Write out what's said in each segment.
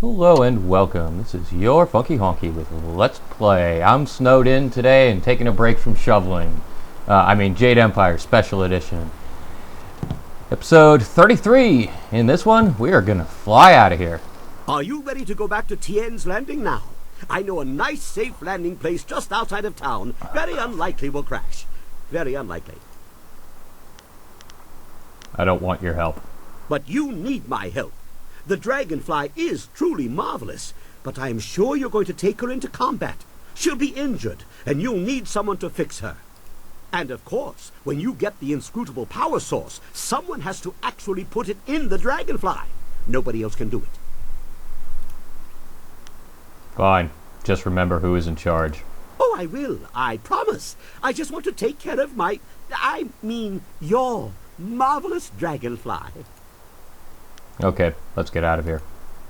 Hello and welcome. This is your Funky Honky with Let's Play. I'm snowed in today and taking a break from shoveling. Jade Empire Special Edition. Episode 33. In this one, we are gonna fly out of here. Are you ready to go back to Tien's Landing now? I know a nice, safe landing place just outside of town. Very unlikely we'll crash. Very unlikely. I don't want your help. But you need my help. The dragonfly is truly marvelous, but I am sure you're going to take her into combat. She'll be injured, and you'll need someone to fix her. And of course, when you get the inscrutable power source, someone has to actually put it in the dragonfly. Nobody else can do it. Fine. Just remember who is in charge. Oh, I will. I promise. I just want to take care of your marvelous dragonfly. Okay, let's get out of here.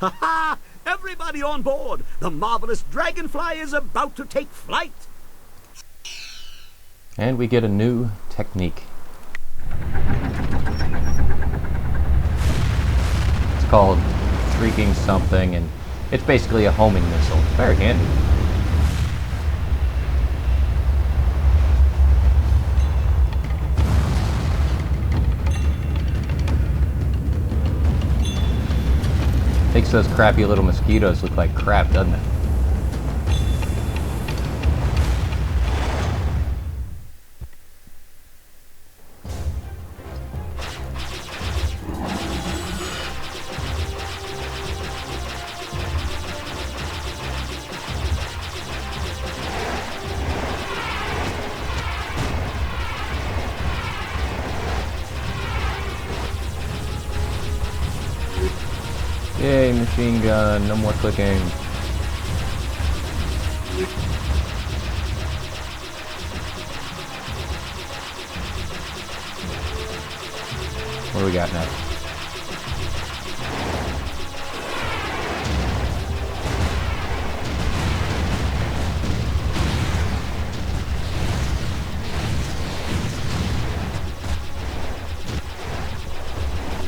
Ha ha! Everybody on board! The marvelous dragonfly is about to take flight! And we get a new technique. It's called shrieking something, and it's basically a homing missile. Very handy. Makes those crappy little mosquitoes look like crap, doesn't it? Yay, machine gun, no more clicking. What do we got next?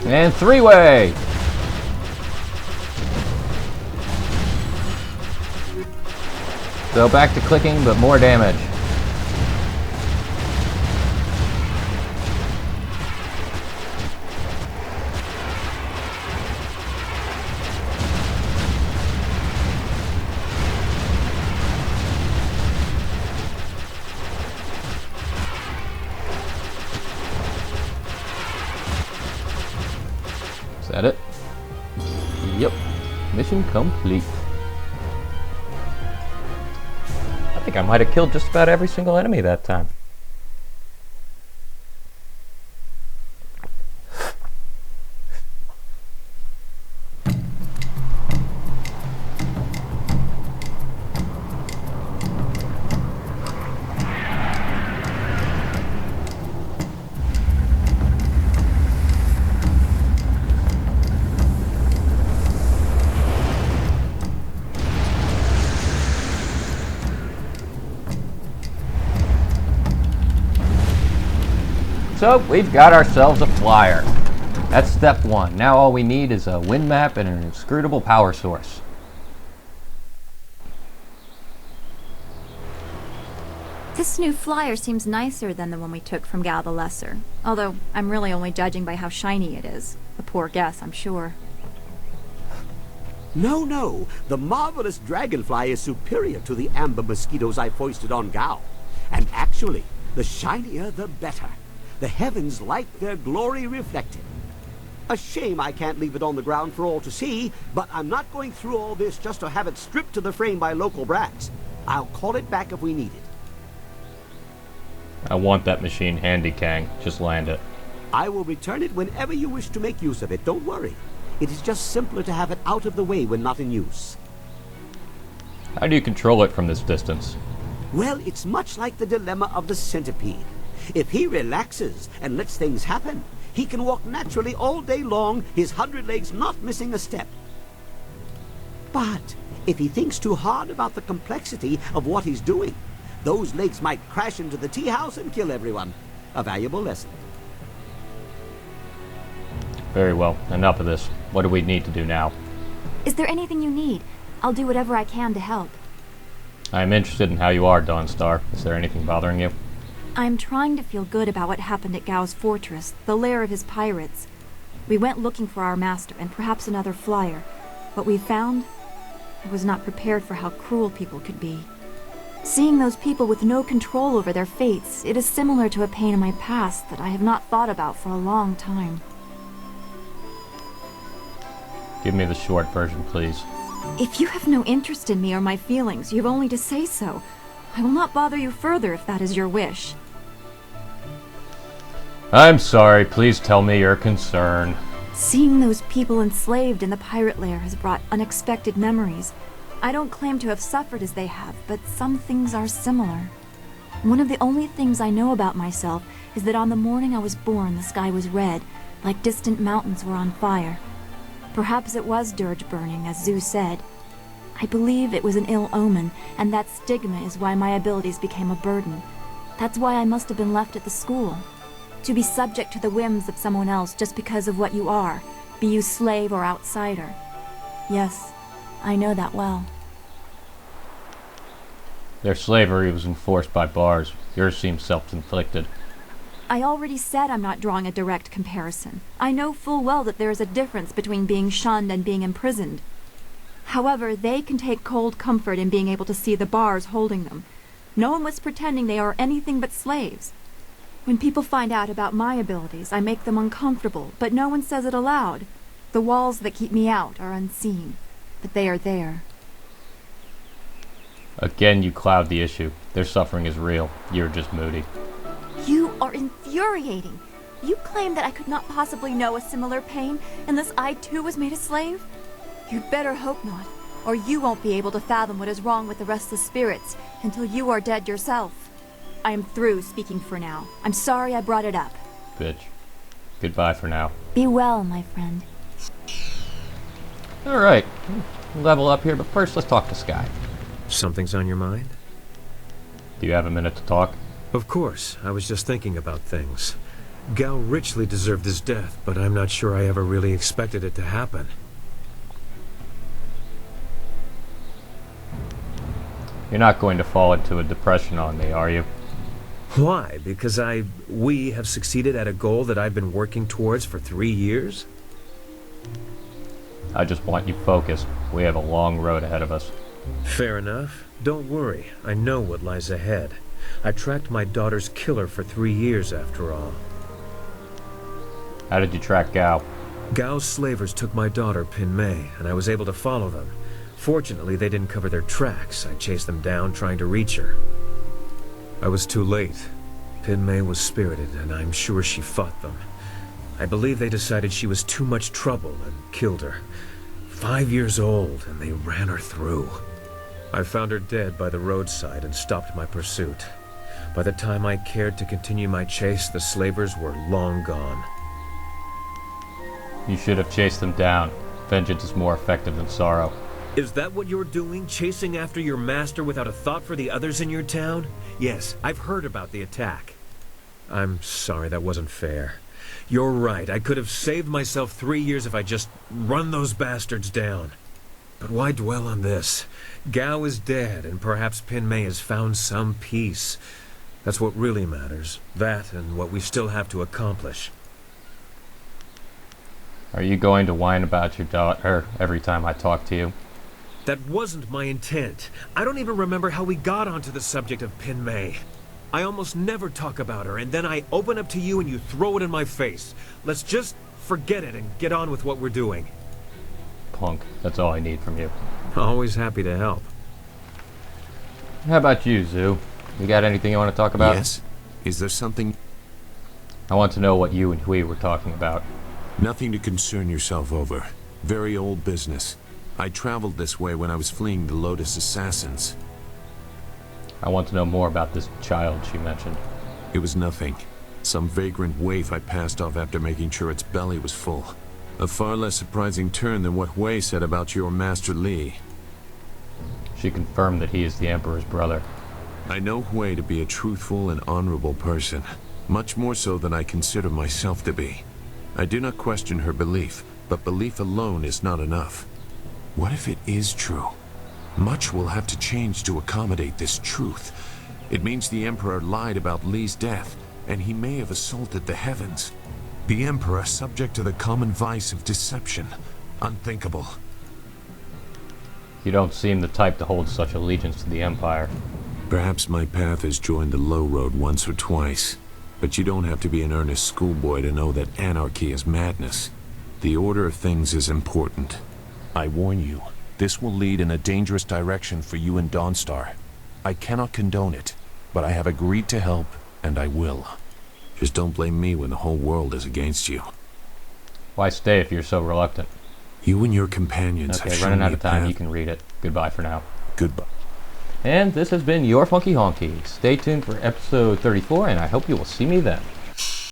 And three-way! So back to clicking, but more damage. Is that it? Yep. Mission complete. I think I might have killed just about every single enemy that time. So, we've got ourselves a flyer. That's step one. Now all we need is a wind map and an inscrutable power source. This new flyer seems nicer than the one we took from Gal the Lesser. Although, I'm really only judging by how shiny it is. A poor guess, I'm sure. No. The marvelous dragonfly is superior to the amber mosquitoes I foisted on Gao. And actually, the shinier the better. The heavens like their glory reflected. A shame I can't leave it on the ground for all to see, but I'm not going through all this just to have it stripped to the frame by local brats. I'll call it back if we need it. I want that machine handy, Kang. Just land it. I will return it whenever you wish to make use of it, don't worry. It is just simpler to have it out of the way when not in use. How do you control it from this distance? Well, it's much like the dilemma of the centipede. If he relaxes and lets things happen, he can walk naturally all day long, his 100 legs not missing a step. But if he thinks too hard about the complexity of what he's doing, those legs might crash into the tea house and kill everyone. A valuable lesson. Very well. Enough of this. What do we need to do now? Is there anything you need? I'll do whatever I can to help. I am interested in how you are, Dawnstar. Is there anything bothering you? I'm trying to feel good about what happened at Gao's fortress, the lair of his pirates. We went looking for our master and perhaps another flyer. What we found? I was not prepared for how cruel people could be. Seeing those people with no control over their fates, it is similar to a pain in my past that I have not thought about for a long time. Give me the short version, please. If you have no interest in me or my feelings, you have only to say so. I will not bother you further if that is your wish. I'm sorry. Please tell me your concern. Seeing those people enslaved in the pirate lair has brought unexpected memories. I don't claim to have suffered as they have, but some things are similar. One of the only things I know about myself is that on the morning I was born, the sky was red, like distant mountains were on fire. Perhaps it was dirge burning, as Zeus said. I believe it was an ill omen, and that stigma is why my abilities became a burden. That's why I must have been left at the school. To be subject to the whims of someone else just because of what you are, be you slave or outsider. Yes, I know that well. Their slavery was enforced by bars. Yours seems self-inflicted. I already said I'm not drawing a direct comparison. I know full well that there is a difference between being shunned and being imprisoned. However, they can take cold comfort in being able to see the bars holding them. No one was pretending they are anything but slaves. When people find out about my abilities, I make them uncomfortable, but no one says it aloud. The walls that keep me out are unseen, but they are there. Again, you cloud the issue. Their suffering is real. You're just moody. You are infuriating. You claim that I could not possibly know a similar pain unless I too was made a slave? You'd better hope not, or you won't be able to fathom what is wrong with the restless spirits until you are dead yourself. I am through speaking for now. I'm sorry I brought it up. Bitch. Goodbye for now. Be well, my friend. Alright. Level up here, but first let's talk to Sky. Something's on your mind? Do you have a minute to talk? Of course. I was just thinking about things. Gao richly deserved his death, but I'm not sure I ever really expected it to happen. You're not going to fall into a depression on me, are you? Why? Because we have succeeded at a goal that I've been working towards for 3 years? I just want you focused. We have a long road ahead of us. Fair enough. Don't worry. I know what lies ahead. I tracked my daughter's killer for 3 years, after all. How did you track Gao? Gao's slavers took my daughter, Pin Mei, and I was able to follow them. Fortunately, they didn't cover their tracks. I chased them down, trying to reach her. I was too late. Pin Mei was spirited, and I'm sure she fought them. I believe they decided she was too much trouble and killed her. 5 years old, and they ran her through. I found her dead by the roadside and stopped my pursuit. By the time I cared to continue my chase, the slavers were long gone. You should have chased them down. Vengeance is more effective than sorrow. Is that what you're doing? Chasing after your master without a thought for the others in your town? Yes, I've heard about the attack. I'm sorry, that wasn't fair. You're right, I could have saved myself 3 years if I just run those bastards down. But why dwell on this? Gao is dead, and perhaps Pin Mei has found some peace. That's what really matters. That and what we still have to accomplish. Are you going to whine about your daughter every time I talk to you? That wasn't my intent. I don't even remember how we got onto the subject of Pin Mei. I almost never talk about her, and then I open up to you and you throw it in my face. Let's just forget it and get on with what we're doing. Punk, that's all I need from you. Always happy to help. How about you, Zoo? You got anything you want to talk about? Yes. Is there something? I want to know what you and Hui were talking about. Nothing to concern yourself over. Very old business. I traveled this way when I was fleeing the Lotus Assassins. I want to know more about this child she mentioned. It was nothing. Some vagrant waif I passed off after making sure its belly was full. A far less surprising turn than what Hui said about your Master Li. She confirmed that he is the Emperor's brother. I know Hui to be a truthful and honorable person. Much more so than I consider myself to be. I do not question her belief, but belief alone is not enough. What if it is true? Much will have to change to accommodate this truth. It means the Emperor lied about Li's death, and he may have assaulted the heavens. The Emperor subject to the common vice of deception. Unthinkable. You don't seem the type to hold such allegiance to the Empire. Perhaps my path has joined the low road once or twice, but you don't have to be an earnest schoolboy to know that anarchy is madness. The order of things is important. I warn you, this will lead in a dangerous direction for you and Dawnstar. I cannot condone it, but I have agreed to help, and I will. Just don't blame me when the whole world is against you. Why stay if you're so reluctant? You and your companions have Okay, shown running me out a of time. path. You can read it. Goodbye for now. Goodbye. And this has been Your Funky Honky. Stay tuned for episode 34, and I hope you will see me then.